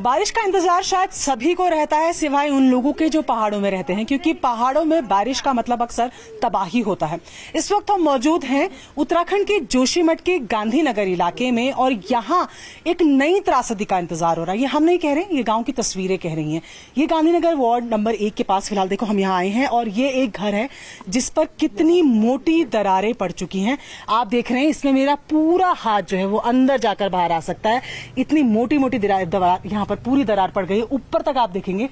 बारिश का इंतजार शायद सभी को रहता है सिवाय उन लोगों के जो पहाड़ों में रहते हैं, क्योंकि पहाड़ों में बारिश का मतलब अक्सर तबाही होता है। इस वक्त हम मौजूद हैं उत्तराखंड के जोशीमठ के गांधीनगर इलाके में और यहाँ एक नई त्रासदी का इंतजार हो रहा है। ये हम नहीं कह रहे, ये गांव की तस्वीरें कह रही हैं। ये गांधीनगर वार्ड नंबर 1 के पास फिलहाल देखो हम यहाँ आए हैं और ये एक घर है जिस पर कितनी मोटी दरारें पड़ चुकी हैं। आप देख रहे हैं इसमें मेरा पूरा हाथ जो है वो अंदर जाकर बाहर आ सकता है। इतनी मोटी मोटी दरार यहाँ पर पूरी दरार पड़ गई है। ऊपर तक आप देखेंगे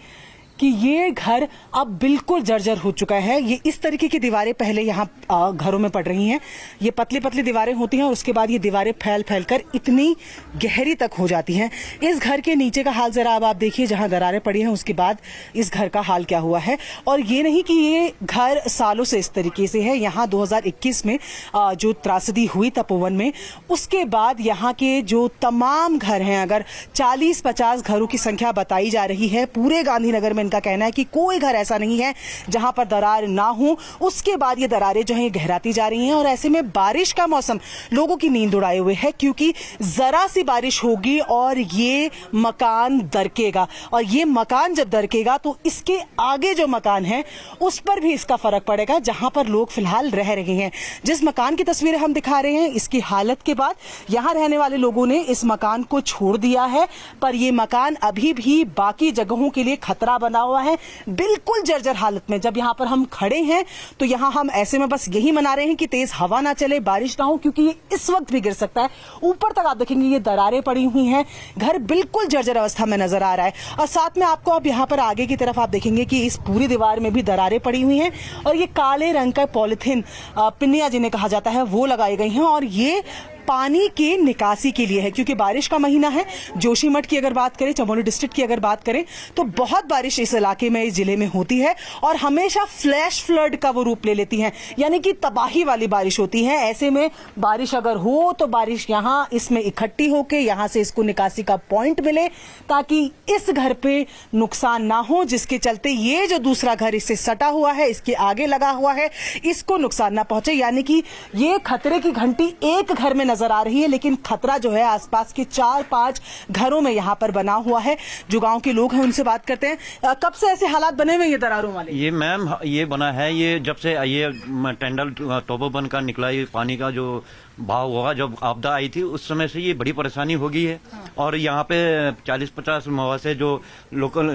कि ये घर अब बिल्कुल जर्जर हो चुका है। ये इस तरीके की दीवारें पहले यहाँ घरों में पड़ रही हैं। ये पतली पतली दीवारें होती हैं और उसके बाद ये दीवारें फैल फैल कर इतनी गहरी तक हो जाती हैं। इस घर के नीचे का हाल जरा अब आप देखिए, जहाँ दरारें पड़ी हैं उसके बाद इस घर का हाल क्या हुआ है। और ये नहीं कि ये घर सालों से इस तरीके से है। यहाँ 2021 में जो त्रासदी हुई तपोवन में, उसके बाद यहाँ के जो तमाम घर हैं, अगर 40-50 घरों की संख्या बताई जा रही है पूरे गांधीनगर में, का कहना है कि कोई घर ऐसा नहीं है जहां पर दरार ना हो। उसके बाद ये दरारें जो हैं गहराती जा रही हैं और ऐसे में बारिश का मौसम लोगों की नींद उड़ाए हुए है, क्योंकि जरा सी बारिश होगी और ये मकान दरकेगा। और ये मकान जब दरकेगा तो इसके आगे जो मकान है उस पर भी इसका फर्क पड़ेगा, जहां पर लोग फिलहाल रह रहे हैं। जिस मकान की तस्वीरें हम दिखा रहे हैं, इसकी हालत के बाद यहां रहने वाले लोगों ने इस मकान को छोड़ दिया है, पर यह मकान अभी भी बाकी जगहों के लिए खतरा बना हुआ है, बिल्कुल जर्जर हालत में। जब यहाँ पर हम खड़े हैं तो यहाँ हम ऐसे में बस यही मना रहे हैं कि तेज हवा ना चले, बारिश ना हो, क्योंकि ये इस वक्त भी गिर सकता है। ऊपर तक आप देखेंगे ये दरारें पड़ी हुई हैं, घर बिल्कुल जर्जर अवस्था में नजर आ रहा है। और साथ में आपको अब यहाँ पर आगे की तरफ आप देखेंगे कि इस पूरी दीवार में भी दरारें पड़ी हुई हैं और ये काले रंग का पॉलिथीन, पिन्निया जिन्हें कहा जाता है, वो लगाई गई हैं। और ये पानी की निकासी के लिए है, क्योंकि बारिश का महीना है। जोशीमठ की अगर बात करें, चमोली डिस्ट्रिक्ट की अगर बात करें, तो बहुत बारिश इस इलाके में, इस जिले में होती है और हमेशा फ्लैश फ्लड का वो रूप ले लेती है, यानी कि तबाही वाली बारिश होती है। ऐसे में बारिश अगर हो तो बारिश यहाँ इसमें इकट्ठी होके यहाँ से इसको निकासी का पॉइंट मिले, ताकि इस घर पे नुकसान ना हो, जिसके चलते ये जो दूसरा घर इससे सटा हुआ है, इसके आगे लगा हुआ है, इसको नुकसान ना पहुंचे। यानी कि ये खतरे की घंटी एक घर में नजर आ रही है, लेकिन खतरा जो है आसपास के 4-5 घरों में यहाँ पर बना हुआ है। जो गांव के लोग हैं उनसे बात करते हैं। कब से ऐसे हालात बने हुए ये दरारों वाले? ये मैम ये बना है, ये जब से ये टेंडल तपोवन का निकला, ये पानी का जो भाव हुआ, जब आपदा आई थी उस समय से ये बड़ी परेशानी हो गई है। और यहाँ पे 40-50 मवासे जो लोकल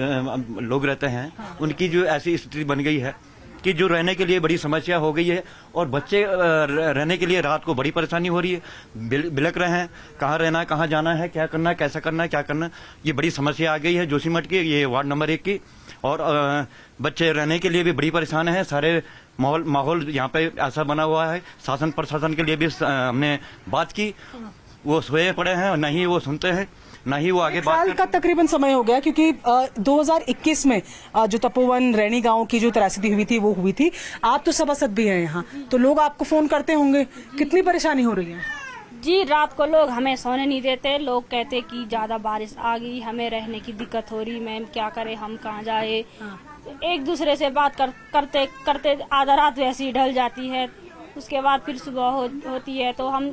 लोग रहते हैं, उनकी जो ऐसी स्थिति बन गई है कि जो रहने के लिए बड़ी समस्या हो गई है और बच्चे रहने के लिए रात को बड़ी परेशानी हो रही है। बिलक रहे हैं, कहाँ रहना है, कहाँ जाना है, क्या करना है, कैसा करना है, क्या करना है, ये बड़ी समस्या आ गई है जोशीमठ की, ये वार्ड नंबर 1 की। और बच्चे रहने के लिए भी बड़ी परेशान है। सारे माहौल यहाँ पे ऐसा बना हुआ है। शासन प्रशासन के लिए भी हमने बात की, वो सोए पड़े हैं, न ही वो सुनते हैं, ना ही वो आगे बात। साल का तकरीबन समय हो गया, क्योंकि 2021 में जो तपोवन रैनी गांव की जो त्रासदी हुई थी वो हुई थी। आप तो सभासद भी हैं यहाँ, तो लोग आपको फोन करते होंगे, कितनी परेशानी हो रही है? जी, रात को लोग हमें सोने नहीं देते। लोग कहते कि ज्यादा बारिश आ गई, हमें रहने की दिक्कत हो रही, मैम क्या करें, हम कहाँ जाए। एक दूसरे से बात करते करते आधा रात वैसी ढल जाती है। उसके बाद फिर सुबह होती है तो हम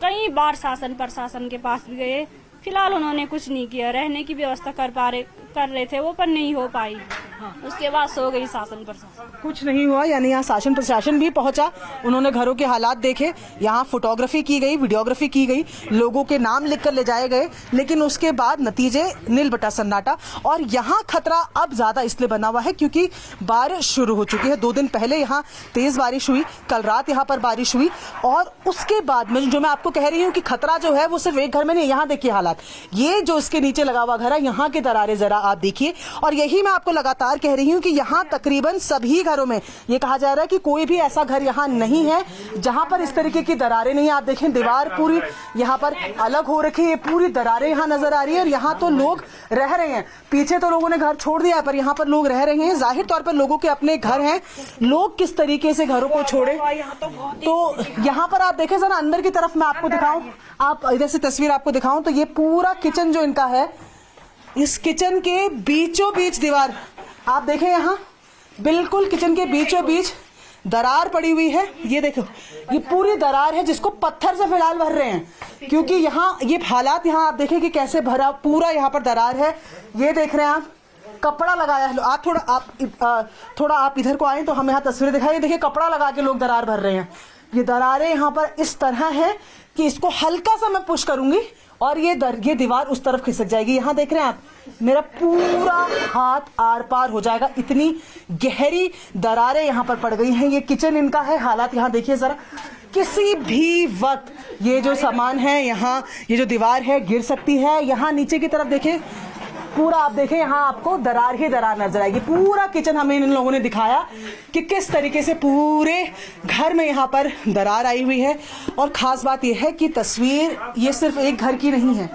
कई बार शासन प्रशासन के पास भी गए, फिलहाल उन्होंने कुछ नहीं किया। रहने की व्यवस्था कर रहे थे वो, पर नहीं हो पाई। उसके बाद सो गई शासन प्रशासन, कुछ नहीं हुआ। यानी यहाँ शासन प्रशासन भी पहुंचा, उन्होंने घरों के हालात देखे, यहाँ फोटोग्राफी की गई, वीडियोग्राफी की गई, लोगों के नाम लिखकर ले जाए गए, लेकिन उसके बाद नतीजे नील बटा सन्नाटा। और यहाँ खतरा अब ज्यादा इसलिए बना हुआ है क्योंकि बारिश शुरू हो चुकी है। 2 दिन पहले यहाँ तेज बारिश हुई, कल रात यहाँ पर बारिश हुई और उसके बाद में जो मैं आपको कह रही हूँ कि खतरा जो है वो सिर्फ एक घर में नहीं। यहाँ देखिए हालात, ये जो इसके नीचे लगा हुआ घर है, यहाँ के दरारें जरा आप देखिए। और यही मैं आपको लगातार कह रही हूं कि यहाँ तकरीबन सभी घरों में ये कहा जा रहा है कि कोई भी ऐसा घर यहाँ नहीं है जहां पर इस तरीके की दरारें नहीं है। आप देखें दीवार पूरी यहाँ पर अलग हो रखी है, ये पूरी दरारें यहाँ नजर आ रही है और यहाँ तो लोग रह रहे हैं। पीछे तो लोगों ने घर छोड़ दिया, पर यहाँ पर लोग रह रहे हैं। जाहिर तौर पर लोगों के अपने घर हैं, लोग किस तरीके से घरों को छोड़े। तो यहाँ पर आप देखें जरा अंदर की तरफ, मैं आपको दिखाऊं, आप इधर से तस्वीर आपको दिखाऊं तो ये पूरा किचन जो इनका है, इस किचन के बीचों बीच दीवार आप देखें, यहाँ बिल्कुल किचन के बीचों बीच दरार पड़ी हुई है। ये देखो, ये पूरी दरार है जिसको पत्थर से फिलहाल भर रहे हैं, क्योंकि यहाँ ये हालात, यहाँ आप देखें कि कैसे भरा, पूरा यहाँ पर दरार है। ये देख रहे हैं आप, कपड़ा लगाया है। आप थोड़ा आप इधर को आए तो हम यहाँ तस्वीरें दिखाई। देखिए, कपड़ा लगा के लोग दरार भर रहे हैं। ये दरारें यहाँ पर इस तरह है कि इसको हल्का सा मैं पुश करूंगी और ये दीवार उस तरफ खिसक जाएगी। यहाँ देख रहे हैं आप, मेरा पूरा हाथ आर पार हो जाएगा, इतनी गहरी दरारें यहाँ पर पड़ गई हैं। ये किचन इनका है, हालात यहाँ देखिए जरा, किसी भी वक्त ये जो सामान है यहाँ, ये जो दीवार है गिर सकती है। यहाँ नीचे की तरफ देखें, पूरा आप देखें, यहाँ आपको दरार ही दरार नजर आएगी। पूरा किचन हमें इन लोगों ने दिखाया कि किस तरीके से पूरे घर में यहाँ पर दरार आई हुई है। और खास बात यह है कि तस्वीर ये सिर्फ एक घर की नहीं है,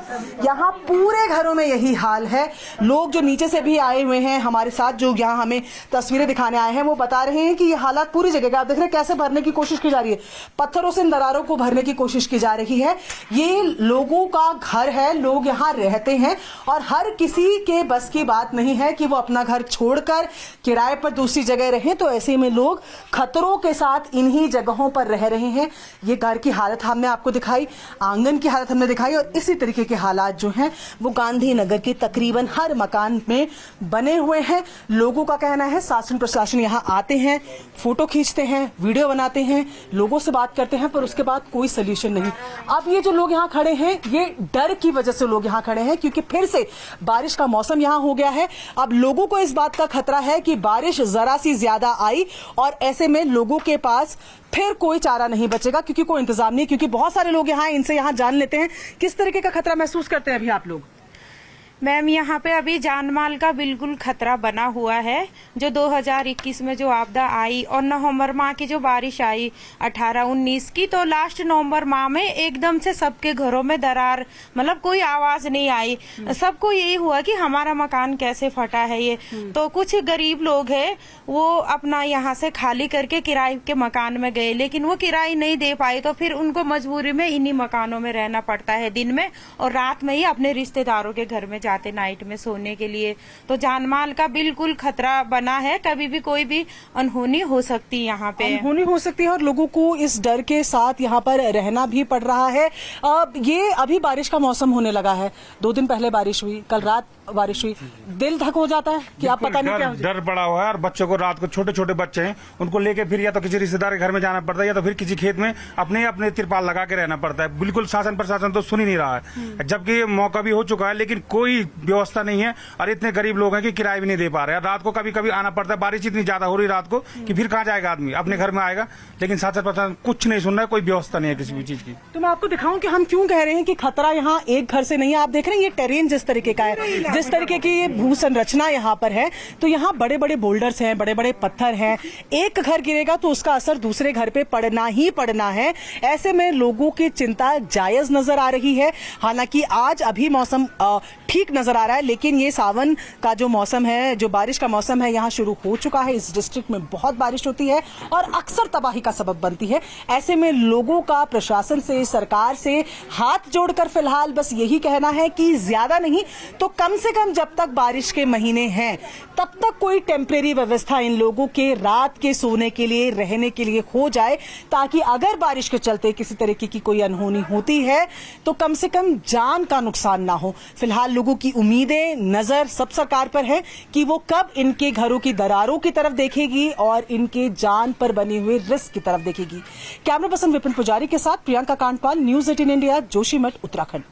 यहाँ पूरे घरों में यही हाल है। लोग जो नीचे से भी आए हुए हैं हमारे साथ, जो यहाँ हमें तस्वीरें दिखाने आए हैं, वो बता रहे हैं कि ये हालात पूरी जगह, आप देख रहे हैं कैसे भरने की कोशिश की जा रही है, पत्थरों से इन दरारों को भरने की कोशिश की जा रही है। ये लोगों का घर है, लोग यहाँ रहते हैं और हर किसी के बस की बात नहीं है कि वो अपना घर छोड़कर किराए पर दूसरी जगह रहें। तो ऐसे में लोग खतरों के साथ इन्हीं जगहों पर रह रहे हैं। ये घर की हालत हमने आपको दिखाई, आंगन की हालत हमने दिखाई, और इसी तरीके के हालात जो हैं वो गांधीनगर के तकरीबन हर मकान में बने हुए हैं। लोगों का कहना है शासन प्रशासन यहाँ आते हैं, फोटो खींचते हैं, वीडियो बनाते हैं, लोगों से बात करते हैं, पर उसके बाद कोई सोल्यूशन नहीं। अब ये जो लोग यहाँ खड़े हैं, ये डर की वजह से लोग यहाँ खड़े हैं, क्योंकि फिर से बारिश का मौसम यहाँ हो गया है। अब लोगों को इस बात का खतरा है कि बारिश जरा सी ज्यादा आई और ऐसे में लोगों के पास फिर कोई चारा नहीं बचेगा, क्योंकि कोई इंतजाम नहीं, क्योंकि बहुत सारे लोग यहाँ इनसे यहाँ जान लेते हैं। किस तरीके का खतरा महसूस करते हैं अभी आप लोग? मैम, यहाँ पे अभी जान माल का बिल्कुल खतरा बना हुआ है। जो 2021 में जो आपदा आई और नवंबर माह की जो बारिश आई 18-19 की, तो लास्ट नवंबर माह में एकदम से सबके घरों में दरार, मतलब कोई आवाज नहीं आई। सबको यही हुआ कि हमारा मकान कैसे फटा है ये। तो कुछ गरीब लोग हैं, वो अपना यहाँ से खाली करके किराए के मकान में गए, लेकिन वो किराए नहीं दे पाए, तो फिर उनको मजबूरी में इन्हीं मकानों में रहना पड़ता है दिन में, और रात में ही अपने रिश्तेदारों के घर में जाते नाइट में सोने के लिए। तो जानमाल का बिल्कुल खतरा बना है, कभी भी कोई भी अनहोनी हो सकती है, यहाँ पे अनहोनी हो सकती है और लोगों को इस डर के साथ यहाँ पर रहना भी पड़ रहा है। ये अभी बारिश का मौसम होने लगा है, 2 दिन पहले बारिश हुई, कल रात बारिश हुई, दिल धक हो जाता है कि आप पता नहीं क्या डर पड़ा हुआ है। और बच्चों को रात को, छोटे छोटे बच्चे हैं, उनको लेके फिर या तो किसी रिश्तेदार के घर में जाना पड़ता है या तो फिर किसी खेत में अपने अपने तिरपाल लगा के रहना पड़ता है। बिल्कुल शासन प्रशासन तो सुन ही नहीं रहा है, जबकि मौका भी हो चुका है, लेकिन कोई व्यवस्था नहीं है। और इतने गरीब लोग हैं कि किराया भी नहीं दे पा रहे हैं। रात को कभी कभी आना पड़ता है, बारिश इतनी ज्यादा हो रही रात को कि फिर कहाँ जाएगा आदमी, अपने घर में आएगा। लेकिन शासन प्रशासन कुछ नहीं सुन रहा है, कोई व्यवस्था नहीं है किसी भी चीज की। तो मैं आपको दिखाऊं कि हम क्यों कह रहे हैं कि खतरा यहाँ एक घर से नहीं है। आप देख रहे हैं ये टेरेन जिस तरीके का है, जिस तरीके की ये भू संरचना यहाँ पर है, तो यहाँ बड़े बड़े बोल्डर्स हैं, बड़े बड़े पत्थर हैं। एक घर गिरेगा तो उसका असर दूसरे घर पे पड़ना ही पड़ना है। ऐसे में लोगों की चिंता जायज नजर आ रही है। हालांकि आज अभी मौसम ठीक नजर आ रहा है, लेकिन ये सावन का जो मौसम है, जो बारिश का मौसम है, यहाँ शुरू हो चुका है। इस डिस्ट्रिक्ट में बहुत बारिश होती है और अक्सर तबाही का सबब बनती है। ऐसे में लोगों का प्रशासन से, सरकार से हाथ जोड़कर फिलहाल बस यही कहना है कि ज्यादा नहीं तो कम से कम जब तक बारिश के महीने हैं तब तक कोई टेम्परेरी व्यवस्था इन लोगों के रात के सोने के लिए, रहने के लिए हो जाए, ताकि अगर बारिश के चलते किसी तरीके की कोई अनहोनी होती है तो कम से कम जान का नुकसान ना हो। फिलहाल लोगों की उम्मीदें, नजर सब सरकार पर है कि वो कब इनके घरों की दरारों की तरफ देखेगी और इनके जान पर बने हुए रिस्क की तरफ देखेगी। कैमरा पर्सन विपिन पुजारी के साथ प्रियंका कांडपाल, न्यूज़ 18 इंडिया, जोशीमठ, उत्तराखंड।